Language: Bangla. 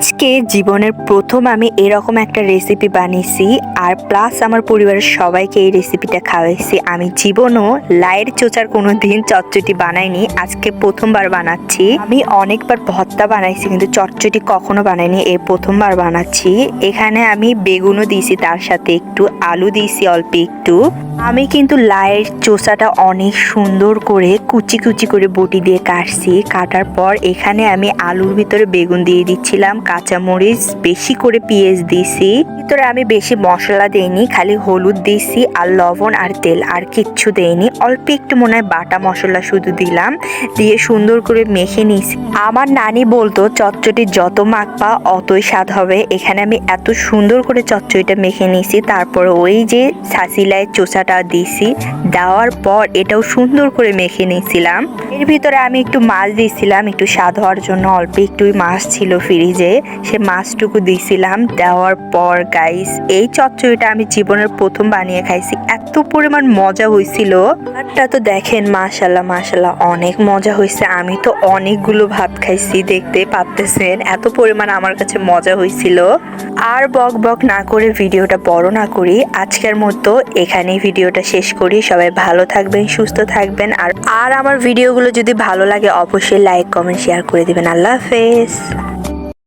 আজকে জীবনের প্রথম আমি এরকম একটা রেসিপি বানিয়েছি আর প্লাস আমার পরিবারের সবাইকে এই রেসিপিটা খাওয়াইছি। আমি জীবনও লাইয়ের চোচার কোনো দিন চটচটি বানাইনি, আজকে প্রথমবার বানাচ্ছি। আমি অনেকবার ভর্তা বানাইছি কিন্তু চটচটি কখনো বানাইনি, এই প্রথমবার বানাচ্ছি। এখানে আমি বেগুনও দিয়েছি, তার সাথে একটু আলু দিয়েছি অল্প একটু। আমি কিন্তু লাইয়ের চোচাটা অনেক সুন্দর করে কুচি কুচি করে বটি দিয়ে কাটছি। কাটার পর এখানে আমি আলুর ভিতরে বেগুন দিয়ে দিচ্ছিলাম, কাঁচামরিচ বেশি করে পেঁয়াজ দিয়েছি। ভিতরে আমি বেশি মশলা দেইনি, খালি হলুদ দিয়েছি আর লবণ আর তেল, আর কিচ্ছু দেইনি। অল্প একটু মনে হয় বাটা মশলা শুধু দিলাম, দিয়ে সুন্দর করে মেখে নিয়েছি। আমার নানি বলতো চচ্চড়ি যত মাখবা অতই স্বাদ হবে। এখানে আমি এত সুন্দর করে চচ্চড়িটা মেখে নিয়েছি, তারপর ওই যে ছাঁচিলায় চোচাটা দিয়েছি, দেওয়ার পর এটাও সুন্দর করে মেখে নিয়েছিলাম। এর ভিতরে আমি একটু মাছ দিয়েছিলাম একটু স্বাদ হওয়ার জন্য, অল্প একটু মাছ ছিল ফ্রিজে, সে মাছটুকু দিয়েছিলাম। দেওয়ার পর গাইস এই চচ্চড়িটা আমি জীবনের প্রথম বানিয়ে খাইছি, এত পরিমাণ মজা হয়েছিল। ভাতটা তো দেখেন মাশাল্লাহ মাশাল্লাহ অনেক মজা হয়েছে। আমি তো অনেকগুলো ভাত খাইছি, দেখতে পাচ্তেছেন এত পরিমাণ আমার কাছে মজা হয়েছিল। আর বক বক না করে ভিডিওটা বড় না করি, আজকের মতো এখানেই ভিডিওটা শেষ করি। সবাই ভালো থাকবেন, সুস্থ থাকবেন। আর আমার ভিডিওগুলো যদি ভালো লাগে অবশ্যই লাইক কমেন্ট শেয়ার করে দিবেন। আল্লাহ হাফেজ।